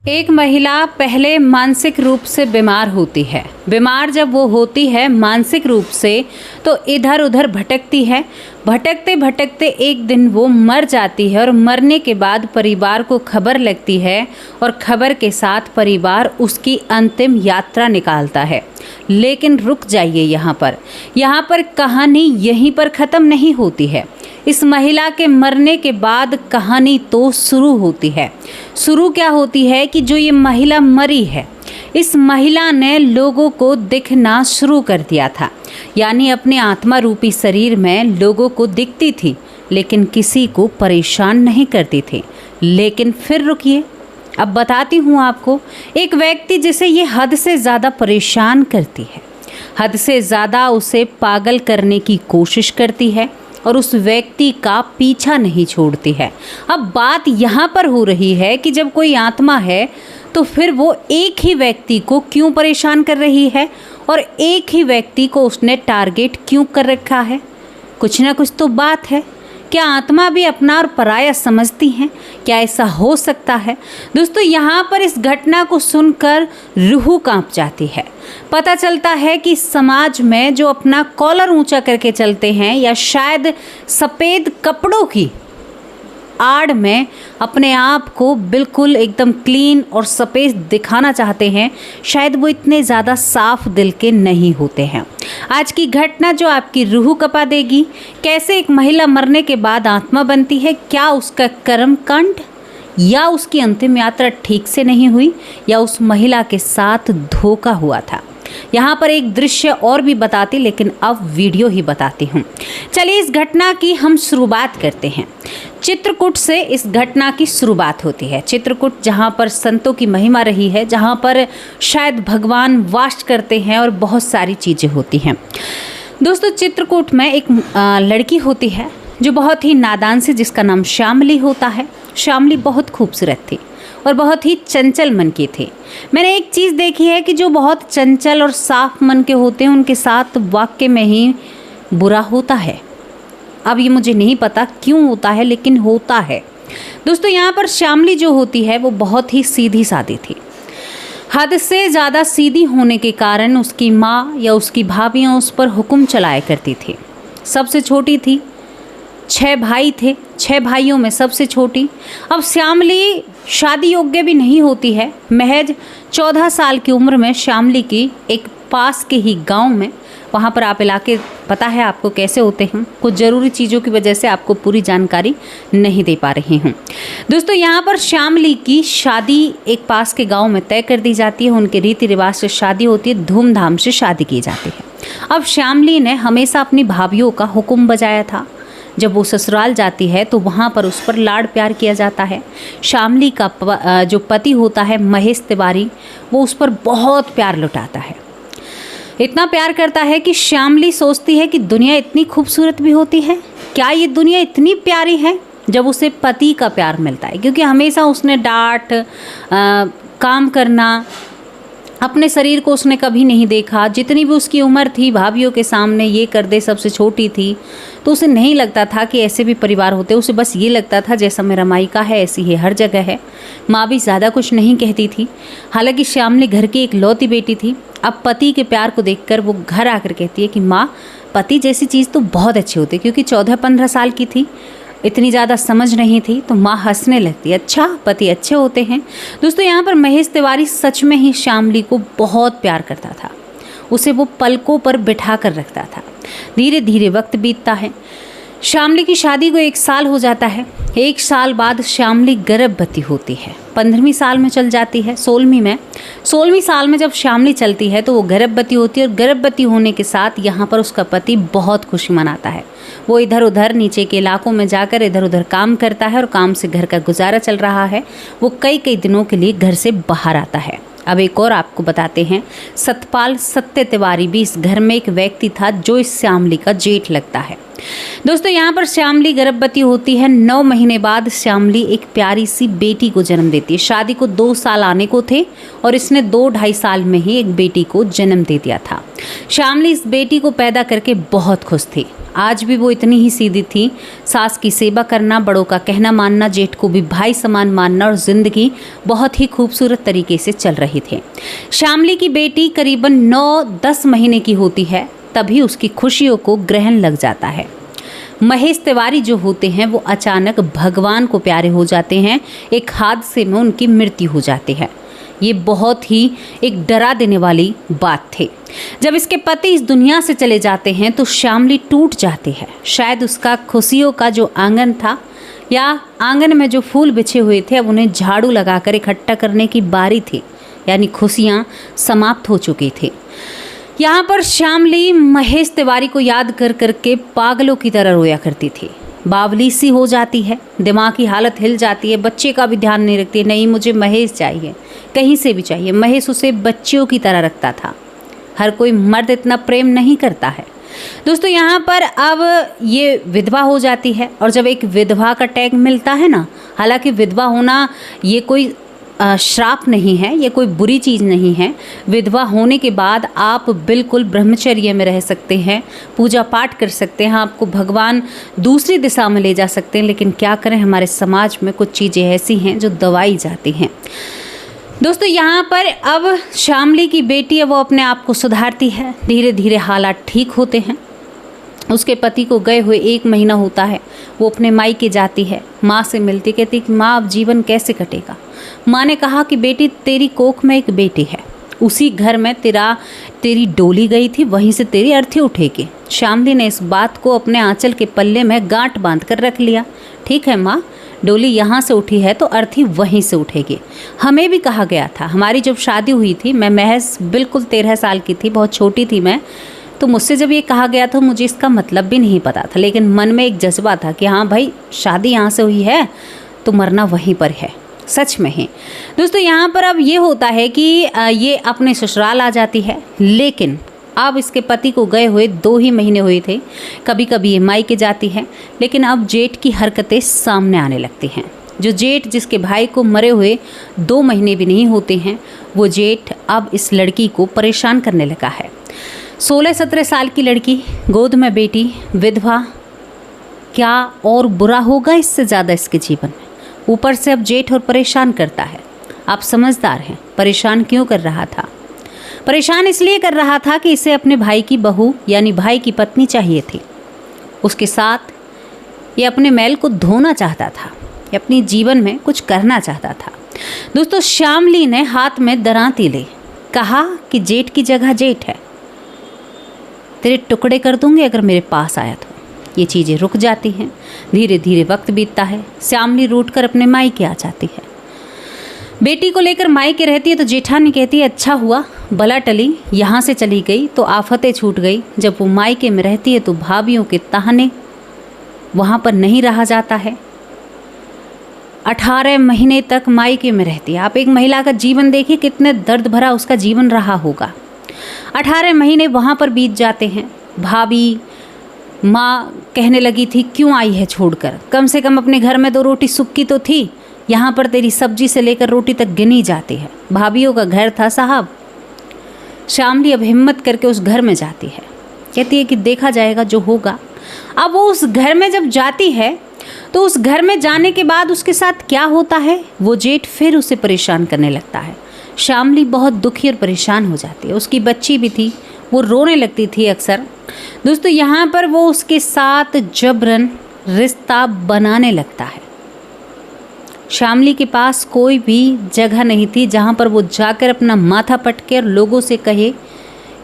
एक महिला पहले मानसिक रूप से बीमार होती है। बीमार जब वो होती है मानसिक रूप से तो इधर उधर भटकती है। भटकते भटकते एक दिन वो मर जाती है और मरने के बाद परिवार को खबर लगती है और खबर के साथ परिवार उसकी अंतिम यात्रा निकालता है। लेकिन रुक जाइए, यहाँ पर कहानी यहीं पर ख़त्म नहीं होती है। इस महिला के मरने के बाद कहानी तो शुरू होती है। शुरू क्या होती है कि जो ये महिला मरी है, इस महिला ने लोगों को दिखना शुरू कर दिया था। यानी अपने आत्मा रूपी शरीर में लोगों को दिखती थी, लेकिन किसी को परेशान नहीं करती थी। लेकिन फिर रुकिए, अब बताती हूँ आपको। एक व्यक्ति जिसे ये हद से ज़्यादा परेशान करती है, हद से ज़्यादा उसे पागल करने की कोशिश करती है और उस व्यक्ति का पीछा नहीं छोड़ती है। अब बात यहाँ पर हो रही है कि जब कोई आत्मा है तो फिर वो एक ही व्यक्ति को क्यों परेशान कर रही है और एक ही व्यक्ति को उसने टारगेट क्यों कर रखा है। कुछ ना कुछ तो बात है। क्या आत्मा भी अपना और पराया समझती हैं? क्या ऐसा हो सकता है? दोस्तों, यहाँ पर इस घटना को सुनकर रूह कांप जाती है। पता चलता है कि समाज में जो अपना कॉलर ऊंचा करके चलते हैं या शायद सफ़ेद कपड़ों की आड़ में अपने आप को बिल्कुल एकदम क्लीन और सफ़ेद दिखाना चाहते हैं, शायद वो इतने ज़्यादा साफ दिल के नहीं होते हैं। आज की घटना जो आपकी रूह कपा देगी। कैसे एक महिला मरने के बाद आत्मा बनती है? क्या उसका कर्म कांड या उसकी अंतिम यात्रा ठीक से नहीं हुई या उस महिला के साथ धोखा हुआ था? यहाँ पर एक दृश्य और भी बताती, लेकिन अब वीडियो ही बताती हूँ। चलिए इस घटना की हम शुरुआत करते हैं। चित्रकूट से इस घटना की शुरुआत होती है। चित्रकूट जहाँ पर संतों की महिमा रही है, जहाँ पर शायद भगवान वास करते हैं और बहुत सारी चीज़ें होती हैं। दोस्तों, चित्रकूट में एक लड़की होती है जो बहुत ही नादान सी, जिसका नाम श्यामली होता है। श्यामली बहुत खूबसूरत थी और बहुत ही चंचल मन की थी। मैंने एक चीज़ देखी है कि जो बहुत चंचल और साफ मन के होते हैं उनके साथ वाकई में ही बुरा होता है। अब ये मुझे नहीं पता क्यों होता है, लेकिन होता है। दोस्तों, यहाँ पर श्यामली जो होती है वो बहुत ही सीधी सादी थी। हद से ज़्यादा सीधी होने के कारण उसकी माँ या उसकी भाभियाँ उस पर हुक्म चलाया करती थी। सबसे छोटी थी, 6 भाई थे, 6 भाइयों में सबसे छोटी। अब श्यामली शादी योग्य भी नहीं होती है। महज 14 साल की उम्र में श्यामली की एक पास के ही गांव में, वहाँ पर आप इलाके पता है आपको कैसे होते हैं, कुछ ज़रूरी चीज़ों की वजह से आपको पूरी जानकारी नहीं दे पा रही हूँ। दोस्तों, यहाँ पर श्यामली की शादी एक पास के गांव में तय कर दी जाती है। उनके रीति रिवाज से शादी होती है, धूमधाम से शादी की जाती है। अब श्यामली ने हमेशा अपनी भाभीियों का हुक्म बजाया था। जब वो ससुराल जाती है तो वहाँ पर उस पर लाड़ प्यार किया जाता है। श्यामली का जो पति होता है महेश तिवारी, वो उस पर बहुत प्यार लुटाता है। इतना प्यार करता है कि श्यामली सोचती है कि दुनिया इतनी खूबसूरत भी होती है, क्या ये दुनिया इतनी प्यारी है, जब उसे पति का प्यार मिलता है। क्योंकि हमेशा उसने डांट, काम करना, अपने शरीर को उसने कभी नहीं देखा। जितनी भी उसकी उम्र थी, भाभीियों के सामने ये कर दे, सबसे छोटी थी, तो उसे नहीं लगता था कि ऐसे भी परिवार होते। उसे बस ये लगता था जैसा मेरा मायका है ऐसी ही हर जगह है। माँ भी ज़्यादा कुछ नहीं कहती थी। हालांकि श्यामली घर की एक लौती बेटी थी। अब पति के प्यार को देखकर वो घर आकर कहती है कि माँ, पति जैसी चीज़ तो बहुत अच्छी होती है। क्योंकि 14-15 साल की थी, इतनी ज़्यादा समझ नहीं थी, तो माँ हंसने लगती है, अच्छा पति अच्छे होते हैं। दोस्तों, यहाँ पर महेश तिवारी सच में ही श्यामली को बहुत प्यार करता था। उसे वो पलकों पर बिठा कर रखता था। धीरे धीरे वक्त बीतता है। श्यामली की शादी को 1 साल हो जाता है। 1 साल बाद श्यामली गर्भवती होती है। 15वीं साल में चल जाती है, 16वीं साल में जब श्यामली चलती है तो वो गर्भवती होती है। और गर्भवती होने के साथ यहाँ पर उसका पति बहुत खुशी मनाता है। वो इधर उधर नीचे के इलाकों में जाकर इधर उधर काम करता है और काम से घर का गुजारा चल रहा है। वो कई दिनों के लिए घर से बाहर आता है। अब एक और आपको बताते हैं, सतपाल सत्य तिवारी भी इस घर में एक व्यक्ति था जो इस श्यामली का जेठ लगता है। दोस्तों यहाँ पर श्यामली गर्भवती होती है। 9 महीने बाद श्यामली एक प्यारी सी बेटी को जन्म देती है। शादी को 2 साल आने को थे और इसने 2-2.5 साल में ही एक बेटी को जन्म दे दिया था। श्यामली इस बेटी को पैदा करके बहुत खुश थी। आज भी वो इतनी ही सीधी थी। सास की सेवा करना, बड़ों का कहना मानना, जेठ को भी भाई समान मानना और ज़िंदगी बहुत ही खूबसूरत तरीके से चल रही थी। श्यामली की बेटी करीबन 9-10 महीने की होती है, तभी उसकी खुशियों को ग्रहण लग जाता है। महेश तिवारी जो होते हैं वो अचानक भगवान को प्यारे हो जाते हैं। एक हादसे में उनकी मृत्यु हो जाती है। ये बहुत ही एक डरा देने वाली बात थी। जब इसके पति इस दुनिया से चले जाते हैं तो श्यामली टूट जाती है। शायद उसका खुशियों का जो आंगन था या आंगन में जो फूल बिछे हुए थे, अब उन्हें झाड़ू लगाकर इकट्ठा करने की बारी थी, यानी खुशियाँ समाप्त हो चुकी थी। यहाँ पर श्यामली महेश तिवारी को याद कर करके पागलों की तरह रोया करती थी। बावली सी हो जाती है, दिमाग की हालत हिल जाती है, बच्चे का भी ध्यान नहीं रखती। नहीं, मुझे महेश चाहिए, कहीं से भी चाहिए। महेश उसे बच्चियों की तरह रखता था। हर कोई मर्द इतना प्रेम नहीं करता है। दोस्तों यहाँ पर अब ये विधवा हो जाती है और जब एक विधवा का टैग मिलता है ना, हालांकि विधवा होना ये कोई श्राप नहीं है, ये कोई बुरी चीज़ नहीं है। विधवा होने के बाद आप बिल्कुल ब्रह्मचर्य में रह सकते हैं, पूजा पाठ कर सकते हैं, आपको भगवान दूसरी दिशा में ले जा सकते हैं। लेकिन क्या करें, हमारे समाज में कुछ चीज़ें ऐसी हैं जो दबाई जाती हैं। दोस्तों यहाँ पर अब श्यामली की बेटी है वो अपने आप को सुधारती है। धीरे धीरे हालात ठीक होते हैं। उसके पति को गए हुए 1 महीना होता है। वो अपने मायके जाती है, माँ से मिलती, कहती कि माँ अब जीवन कैसे कटेगा। माँ ने कहा कि बेटी तेरी कोख में एक बेटी है, उसी घर में तेरी डोली गई थी, वहीं से तेरी अर्थी उठेगी। श्यामली ने इस बात को अपने आंचल के पल्ले में गांठ बांध कर रख लिया। ठीक है माँ, डोली यहाँ से उठी है तो अर्थी वहीं से उठेगी। हमें भी कहा गया था, हमारी जब शादी हुई थी, मैं महज बिल्कुल 13 साल की थी, बहुत छोटी थी मैं, तो मुझसे जब ये कहा गया था मुझे इसका मतलब भी नहीं पता था, लेकिन मन में एक जज्बा था कि हाँ भाई शादी यहाँ से हुई है तो मरना वहीं पर है। सच में ही दोस्तों यहाँ पर अब ये होता है कि ये अपने ससुराल आ जाती है, लेकिन अब इसके पति को गए हुए 2 ही महीने हुए थे। कभी कभी ये मायके जाती है, लेकिन अब जेठ की हरकतें सामने आने लगती हैं। जो जेठ जिसके भाई को मरे हुए 2 महीने भी नहीं होते हैं, वो जेठ अब इस लड़की को परेशान करने लगा है। 16-17 साल की लड़की, गोद में बेटी, विधवा, क्या और बुरा होगा इससे ज़्यादा इसके जीवन में। ऊपर से अब जेठ और परेशान करता है। आप समझदार हैं, परेशान क्यों कर रहा था? परेशान इसलिए कर रहा था कि इसे अपने भाई की बहू यानी भाई की पत्नी चाहिए थी। उसके साथ ये अपने मैल को धोना चाहता था, ये अपनी जीवन में कुछ करना चाहता था। दोस्तों श्यामली ने हाथ में दरांती ली, कहा कि जेठ की जगह जेठ है, तेरे टुकड़े कर दूंगी अगर मेरे पास आया तो। ये चीज़ें रुक जाती हैं। धीरे धीरे वक्त बीतता है। श्यामली रूठ कर अपने मायके आ जाती है। बेटी को लेकर मायके रहती है तो जेठानी कहती है अच्छा हुआ बला टली, यहाँ से चली गई तो आफतें छूट गई। जब वो मायके में रहती है तो भाभियों के ताहने वहाँ पर नहीं रहा जाता है। 18 महीने तक मायके में रहती है। आप एक महिला का जीवन देखिए, कितने दर्द भरा उसका जीवन रहा होगा। 18 महीने वहाँ पर बीत जाते हैं। भाभी माँ कहने लगी थी क्यों आई है छोड़कर, कम से कम अपने घर में 2 रोटी सुक्की तो थी, यहाँ पर तेरी सब्जी से लेकर रोटी तक गिनी जाती है। भाभीयों का घर था साहब। श्यामली अब हिम्मत करके उस घर में जाती है, कहती है कि देखा जाएगा जो होगा। अब वो उस घर में जब जाती है तो उस घर में जाने के बाद उसके साथ क्या होता है, वो जेठ फिर उसे परेशान करने लगता है। श्यामली बहुत दुखी और परेशान हो जाती है। उसकी बच्ची भी थी, वो रोने लगती थी अक्सर। दोस्तों यहाँ पर वो उसके साथ जबरन रिश्ता बनाने लगता है। श्यामली के पास कोई भी जगह नहीं थी जहाँ पर वो जाकर अपना माथा पटके और लोगों से कहे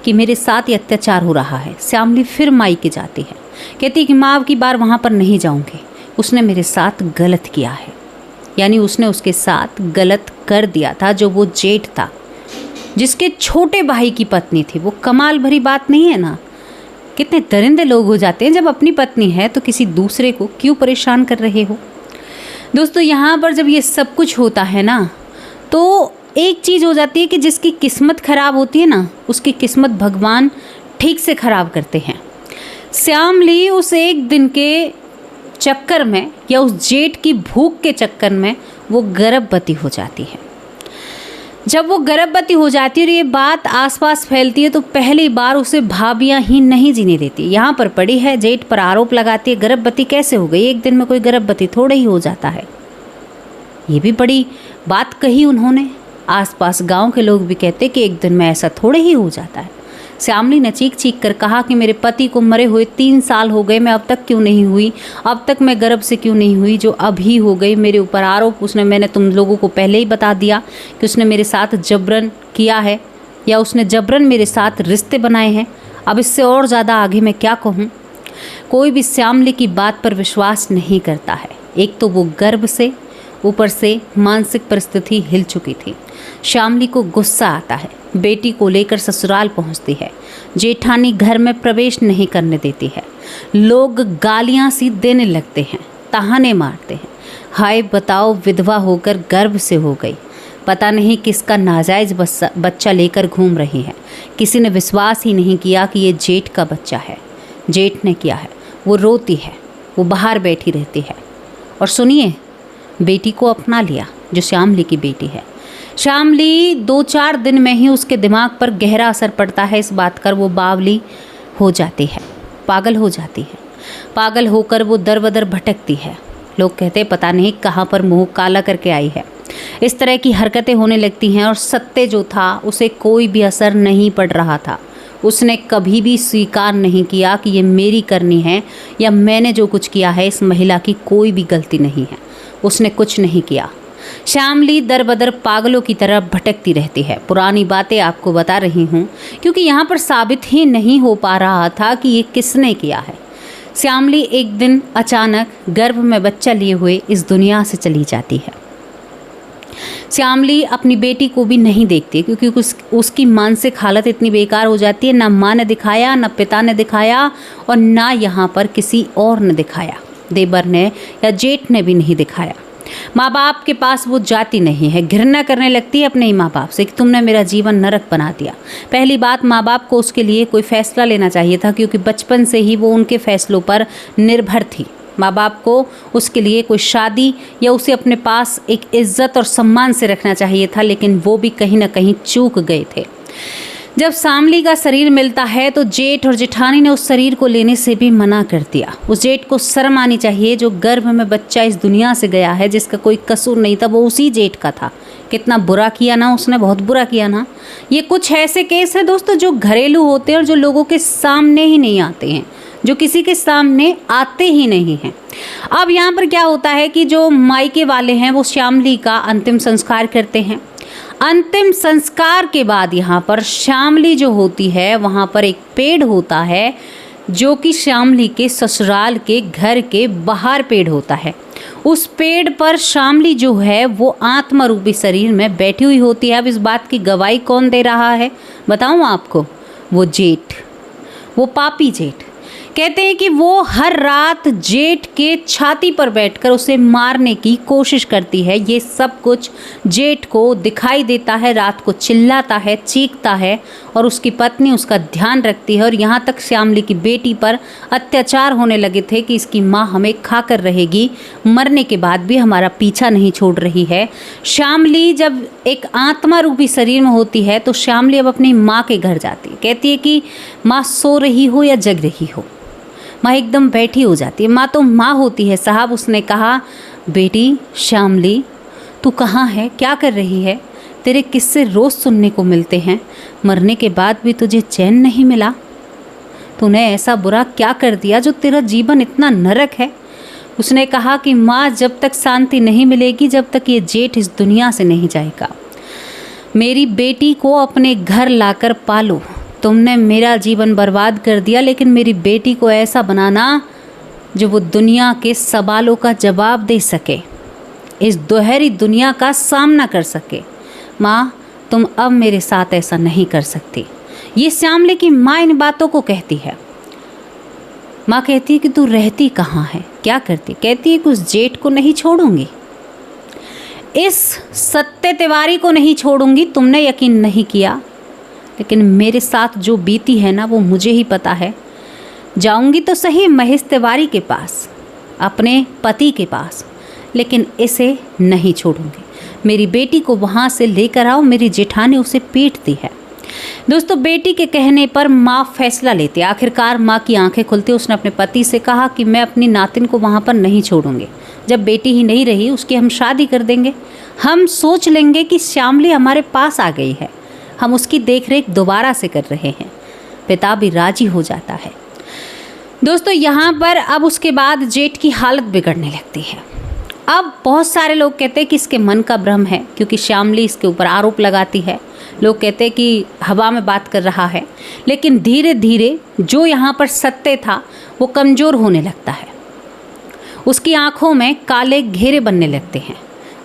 कि मेरे साथ ये अत्याचार हो रहा है। श्यामली फिर मायके जाती है, कहती कि माँ अब की बार वहाँ पर नहीं जाऊँगी, उसने मेरे साथ गलत किया है। यानी उसने उसके साथ गलत कर दिया था। जो वो जेठ था जिसके छोटे भाई की पत्नी थी, वो कमाल भरी बात नहीं है ना। कितने दरिंदे लोग हो जाते हैं, जब अपनी पत्नी है तो किसी दूसरे को क्यों परेशान कर रहे हो। दोस्तों यहाँ पर जब ये सब कुछ होता है ना, तो एक चीज़ हो जाती है कि जिसकी किस्मत ख़राब होती है ना, उसकी किस्मत भगवान ठीक से ख़राब करते हैं। श्यामली उस एक दिन के चक्कर में या उस जेठ की भूख के चक्कर में वो गर्भवती हो जाती है। जब वो गर्भवती हो जाती है और ये बात आसपास फैलती है तो पहली बार उसे भाभियाँ ही नहीं जीने देती। यहाँ पर पड़ी है, जेठ पर आरोप लगाती है, गर्भवती कैसे हो गई, एक दिन में कोई गर्भवती थोड़े ही हो जाता है। ये भी बड़ी बात कही उन्होंने। आसपास गांव के लोग भी कहते कि एक दिन में ऐसा थोड़े ही हो जाता है। श्यामली ने चीख चीख कर कहा कि मेरे पति को मरे हुए 3 साल हो गए, मैं अब तक क्यों नहीं हुई, अब तक मैं गर्भ से क्यों नहीं हुई, जो अभी हो गई। मेरे ऊपर आरोप मैंने तुम लोगों को पहले ही बता दिया कि उसने मेरे साथ जबरन किया है या उसने जबरन मेरे साथ रिश्ते बनाए हैं। अब इससे और ज़्यादा आगे मैं क्या कहूँ। कोई भी श्यामली की बात पर विश्वास नहीं करता है। एक तो वो गर्भ से, ऊपर से मानसिक परिस्थिति हिल चुकी थी। श्यामली को गुस्सा आता है, बेटी को लेकर ससुराल पहुंचती है। जेठानी घर में प्रवेश नहीं करने देती है। लोग गालियां सी देने लगते हैं, ताने मारते हैं। हाय बताओ, विधवा होकर गर्भ से हो गई, पता नहीं किसका नाजायज बच्चा लेकर घूम रही है। किसी ने विश्वास ही नहीं किया कि ये जेठ का बच्चा है। जेठ ने किया है, वो रोती है, वो बाहर बैठी रहती है। और सुनिए, बेटी को अपना लिया, जो श्यामली की बेटी है। श्यामली 2-4 दिन में ही उसके दिमाग पर गहरा असर पड़ता है इस बात का। वो बावली हो जाती है, पागल हो जाती है। पागल होकर वो दर बदर भटकती है। लोग कहते पता नहीं कहाँ पर मुंह काला करके आई है। इस तरह की हरकतें होने लगती हैं और सत्य जो था उसे कोई भी असर नहीं पड़ रहा था। उसने कभी भी स्वीकार नहीं किया कि ये मेरी करनी है या मैंने जो कुछ किया है, इस महिला की कोई भी गलती नहीं है। उसने कुछ नहीं किया। श्यामली दर बदर पागलों की तरह भटकती रहती है। पुरानी बातें आपको बता रही हूँ क्योंकि यहाँ पर साबित ही नहीं हो पा रहा था कि ये किसने किया है। श्यामली एक दिन अचानक गर्भ में बच्चा लिए हुए इस दुनिया से चली जाती है। श्यामली अपनी बेटी को भी नहीं देखती क्योंकि उसकी मानसिक हालत इतनी बेकार हो जाती है। ना माँ ने दिखाया, ना पिता ने दिखाया और ना यहाँ पर किसी और ने दिखाया। देवर ने या जेठ ने भी नहीं दिखाया। माँ बाप के पास वो जाती नहीं है। घृणा करने लगती है अपने ही माँ बाप से कि तुमने मेरा जीवन नरक बना दिया। पहली बात, माँ बाप को उसके लिए कोई फैसला लेना चाहिए था क्योंकि बचपन से ही वो उनके फैसलों पर निर्भर थी। माँ बाप को उसके लिए कोई शादी या उसे अपने पास एक इज्जत और सम्मान से रखना चाहिए था, लेकिन वो भी कहीं ना कहीं चूक गए थे। जब श्यामली का शरीर मिलता है तो जेठ और जेठानी ने उस शरीर को लेने से भी मना कर दिया। उस जेठ को शर्म आनी चाहिए जो गर्भ में बच्चा इस दुनिया से गया है, जिसका कोई कसूर नहीं था, वो उसी जेठ का था। कितना बुरा किया ना उसने, बहुत बुरा किया ना। ये कुछ ऐसे केस है दोस्तों जो घरेलू होते हैं और जो लोगों के सामने ही नहीं आते हैं, जो किसी के सामने आते ही नहीं हैं। अब यहाँ पर क्या होता है कि जो मायके वाले हैं वो श्यामली का अंतिम संस्कार करते हैं। अंतिम संस्कार के बाद यहाँ पर श्यामली जो होती है वहाँ पर एक पेड़ होता है जो कि श्यामली के ससुराल के घर के बाहर पेड़ होता है। उस पेड़ पर श्यामली जो है वो आत्मा रूपी शरीर में बैठी हुई होती है। अब इस बात की गवाही कौन दे रहा है बताऊँ आपको? वो जेठ, वो पापी जेठ। कहते हैं कि वो हर रात जेठ के छाती पर बैठकर उसे मारने की कोशिश करती है। ये सब कुछ जेठ को दिखाई देता है। रात को चिल्लाता है, चीखता है और उसकी पत्नी उसका ध्यान रखती है। और यहाँ तक श्यामली की बेटी पर अत्याचार होने लगे थे कि इसकी माँ हमें खाकर रहेगी, मरने के बाद भी हमारा पीछा नहीं छोड़ रही है। श्यामली जब एक आत्मा रूपी शरीर में होती है तो श्यामली अब अपनी माँ के घर जाती है। कहती है कि माँ सो रही हो या जग रही हो। माँ एकदम बैठी हो जाती है। माँ तो माँ होती है साहब। उसने कहा, बेटी श्यामली तू कहाँ है, क्या कर रही है? तेरे किस्से रोज़ सुनने को मिलते हैं, मरने के बाद भी तुझे चैन नहीं मिला। तूने ऐसा बुरा क्या कर दिया जो तेरा जीवन इतना नरक है? उसने कहा कि माँ जब तक शांति नहीं मिलेगी, जब तक ये जेठ इस दुनिया से नहीं जाएगा। मेरी बेटी को अपने घर लाकर पालो। तुमने मेरा जीवन बर्बाद कर दिया, लेकिन मेरी बेटी को ऐसा बनाना जो वो दुनिया के सवालों का जवाब दे सके, इस दोहरी दुनिया का सामना कर सके। माँ तुम अब मेरे साथ ऐसा नहीं कर सकती। ये श्यामली की माँ इन बातों को कहती है। माँ कहती है कि तू रहती कहाँ है, क्या करती? कहती है कि उस जेठ को नहीं छोड़ूंगी, इस सत्य तिवारी को नहीं छोड़ूंगी। तुमने यकीन नहीं किया, लेकिन मेरे साथ जो बीती है ना वो मुझे ही पता है। जाऊंगी तो सही महेश तिवारी के पास, अपने पति के पास, लेकिन इसे नहीं छोड़ूंगी। मेरी बेटी को वहाँ से लेकर आओ, मेरी जेठानी उसे पीटती है। दोस्तों, बेटी के कहने पर माँ फैसला लेती है। आखिरकार माँ की आंखें खुलती। उसने अपने पति से कहा कि मैं अपनी नातिन को वहाँ पर नहीं छोड़ूंगी। जब बेटी ही नहीं रही उसकी हम शादी कर देंगे। हम सोच लेंगे कि श्यामली हमारे पास आ गई है, हम उसकी देखरेख दोबारा से कर रहे हैं। पिता भी राजी हो जाता है। दोस्तों, यहाँ पर अब उसके बाद जेठ की हालत बिगड़ने लगती है। अब बहुत सारे लोग कहते हैं कि इसके मन का भ्रम है, क्योंकि श्यामली इसके ऊपर आरोप लगाती है। लोग कहते हैं कि हवा में बात कर रहा है, लेकिन धीरे धीरे जो यहाँ पर सत्य था वो कमज़ोर होने लगता है। उसकी आंखों में काले घेरे बनने लगते हैं,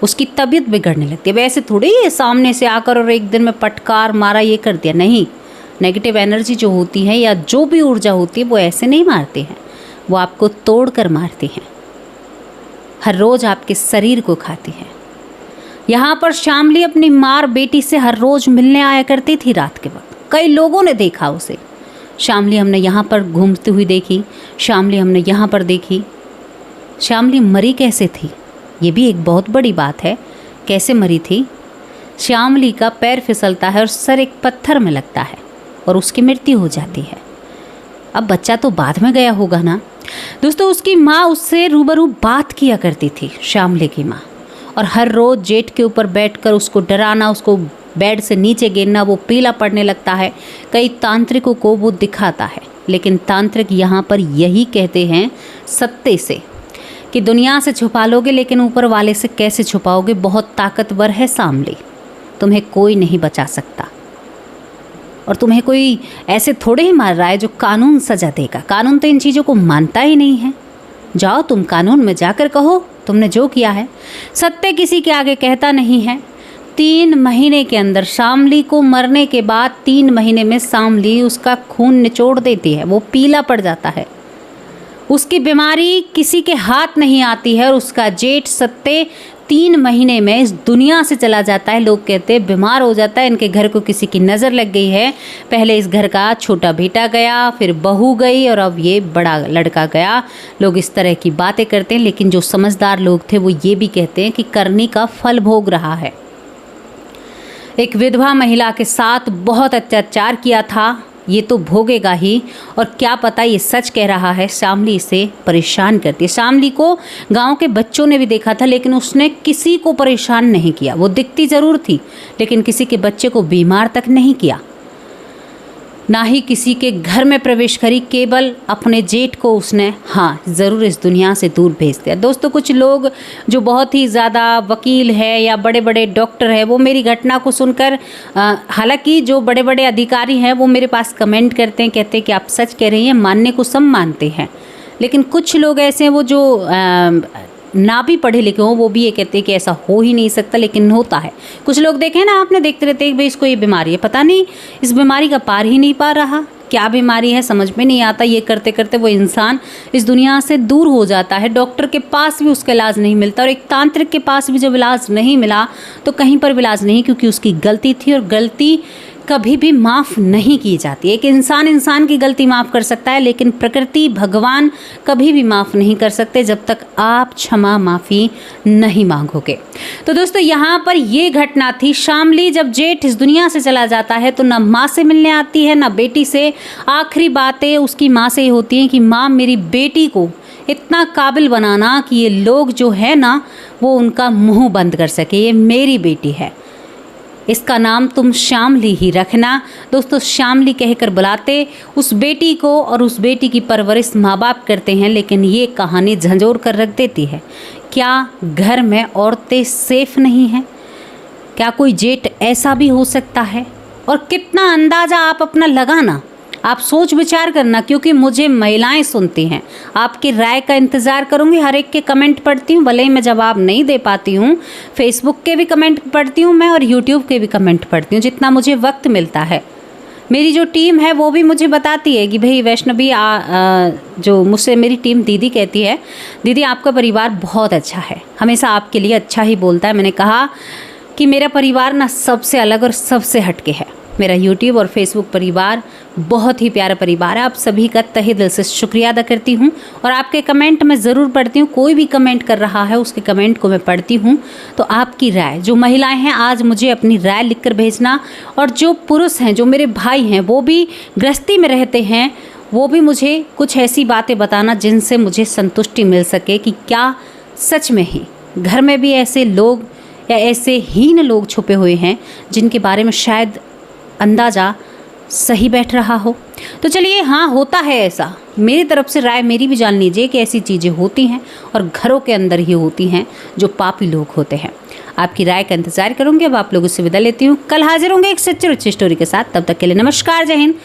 उसकी तबीयत बिगड़ने लगती है। वैसे थोड़ी ये सामने से आकर और एक दिन में पटकार मारा ये कर दिया, नहीं। नेगेटिव एनर्जी जो होती है या जो भी ऊर्जा होती है वो ऐसे नहीं मारती हैं, वो आपको तोड़ कर मारती हैं, हर रोज़ आपके शरीर को खाती है। यहाँ पर श्यामली अपनी माँ और बेटी से हर रोज़ मिलने आया करती थी रात के वक्त। कई लोगों ने देखा उसे। श्यामली हमने यहाँ पर घूमती हुई देखी, श्यामली हमने यहाँ पर देखी। श्यामली मरी कैसे थी, ये भी एक बहुत बड़ी बात है। कैसे मरी थी? श्यामली का पैर फिसलता है और सर एक पत्थर में लगता है और उसकी मृत्यु हो जाती है। अब बच्चा तो बाद में गया होगा ना। दोस्तों, उसकी माँ उससे रूबरू बात किया करती थी, श्यामली की माँ, और हर रोज़ जेठ के ऊपर बैठकर उसको डराना, उसको बेड से नीचे गिरना, वो पीला पड़ने लगता है। कई तांत्रिकों को वो दिखाता है, लेकिन तांत्रिक यहाँ पर यही कहते हैं सत्य से कि दुनिया से छुपा लोगे लेकिन ऊपर वाले से कैसे छुपाओगे। बहुत ताकतवर है श्यामली, तुम्हें कोई नहीं बचा सकता। और तुम्हें कोई ऐसे थोड़े ही मार रहा है जो कानून सज़ा देगा। कानून तो इन चीज़ों को मानता ही नहीं है। जाओ तुम कानून में जाकर कहो तुमने जो किया है। सत्य किसी के आगे कहता नहीं है। 3 महीने के अंदर, श्यामली को मरने के बाद 3 महीने में श्यामली उसका खून निचोड़ देती है, वो पीला पड़ जाता है। उसकी बीमारी किसी के हाथ नहीं आती है और उसका जेठ सत्य 3 महीने में इस दुनिया से चला जाता है। लोग कहते हैं बीमार हो जाता है, इनके घर को किसी की नज़र लग गई है। पहले इस घर का छोटा बेटा गया, फिर बहू गई और अब ये बड़ा लड़का गया। लोग इस तरह की बातें करते हैं, लेकिन जो समझदार लोग थे वो ये भी कहते हैं कि करनी का फल भोग रहा है। एक विधवा महिला के साथ बहुत अत्याचार किया था, ये तो भोगेगा ही। और क्या पता ये सच कह रहा है। श्यामली इसे परेशान करती है। श्यामली को गांव के बच्चों ने भी देखा था, लेकिन उसने किसी को परेशान नहीं किया। वो दिखती ज़रूर थी, लेकिन किसी के बच्चे को बीमार तक नहीं किया, ना ही किसी के घर में प्रवेश करी। केवल अपने जेठ को उसने ज़रूर इस दुनिया से दूर भेज दिया। दोस्तों, कुछ लोग जो बहुत ही ज़्यादा वकील है या बड़े बड़े डॉक्टर है, वो मेरी घटना को सुनकर, हालांकि जो बड़े बड़े अधिकारी हैं वो मेरे पास कमेंट करते हैं, कहते हैं कि आप सच कह रही हैं, मानने को सब मानते हैं। लेकिन कुछ लोग ऐसे हैं वो जो ना भी पढ़े लिखे हों, वो भी ये कहते हैं कि ऐसा हो ही नहीं सकता, लेकिन होता है। कुछ लोग देखें ना आपने, देखते रहते हैं भाई इसको ये बीमारी है, पता नहीं इस बीमारी का पार ही नहीं पा रहा, क्या बीमारी है समझ में नहीं आता। ये करते करते वो इंसान इस दुनिया से दूर हो जाता है। डॉक्टर के पास भी उसका इलाज नहीं मिलता, और एक तांत्रिक के पास भी जब इलाज नहीं मिला तो कहीं पर भी इलाज नहीं, क्योंकि उसकी गलती थी और गलती कभी भी माफ़ नहीं की जाती। एक इंसान की गलती माफ़ कर सकता है, लेकिन प्रकृति, भगवान कभी भी माफ़ नहीं कर सकते जब तक आप क्षमा माफ़ी नहीं मांगोगे। तो दोस्तों, यहाँ पर ये घटना थी। श्यामली जब जेठ इस दुनिया से चला जाता है तो ना माँ से मिलने आती है ना बेटी से। आखिरी बातें उसकी माँ से ही होती हैं कि माँ, मेरी बेटी को इतना काबिल बनाना कि ये लोग जो है ना वो उनका मुँह बंद कर सके, ये मेरी बेटी है, इसका नाम तुम श्यामली ही रखना। दोस्तों, श्यामली कहकर बुलाते उस बेटी को, और उस बेटी की परवरिश माँ बाप करते हैं। लेकिन ये कहानी झंझोर कर रख देती है। क्या घर में औरतें सेफ नहीं हैं? क्या कोई जेठ ऐसा भी हो सकता है? और कितना अंदाज़ा आप अपना लगाना, आप सोच विचार करना, क्योंकि मुझे महिलाएं सुनती हैं। आपकी राय का इंतज़ार करूंगी। हर एक के कमेंट पढ़ती हूँ, भले ही मैं जवाब नहीं दे पाती हूँ। फेसबुक के भी कमेंट पढ़ती हूँ मैं, और यूट्यूब के भी कमेंट पढ़ती हूँ, जितना मुझे वक्त मिलता है। मेरी जो टीम है वो भी मुझे बताती है कि भाई वैष्णवी, जो मुझसे मेरी टीम दीदी कहती है, दीदी आपका परिवार बहुत अच्छा है, हमेशा आपके लिए अच्छा ही बोलता है। मैंने कहा कि मेरा परिवार ना सबसे अलग और सबसे हटके है। मेरा यूट्यूब और फेसबुक परिवार बहुत ही प्यारा परिवार है। आप सभी का तहे दिल से शुक्रिया अदा करती हूँ और आपके कमेंट मैं ज़रूर पढ़ती हूँ। कोई भी कमेंट कर रहा है उसके कमेंट को मैं पढ़ती हूँ। तो आपकी राय, जो महिलाएं हैं आज मुझे अपनी राय लिखकर भेजना, और जो पुरुष हैं, जो मेरे भाई हैं, वो भी गृहस्थी में रहते हैं, वो भी मुझे कुछ ऐसी बातें बताना जिनसे मुझे संतुष्टि मिल सके कि क्या सच में ही घर में भी ऐसे लोग या ऐसे हीन लोग छुपे हुए हैं जिनके बारे में शायद अंदाज़ा सही बैठ रहा हो। तो चलिए, हाँ होता है ऐसा। मेरी तरफ से राय मेरी भी जान लीजिए कि ऐसी चीज़ें होती हैं और घरों के अंदर ही होती हैं जो पापी लोग होते हैं। आपकी राय का इंतज़ार करूँगी। अब आप लोगों से विदा लेती हूँ। कल हाजिर होंगे एक सच्ची रुचि स्टोरी के साथ। तब तक के लिए नमस्कार, जय हिंद।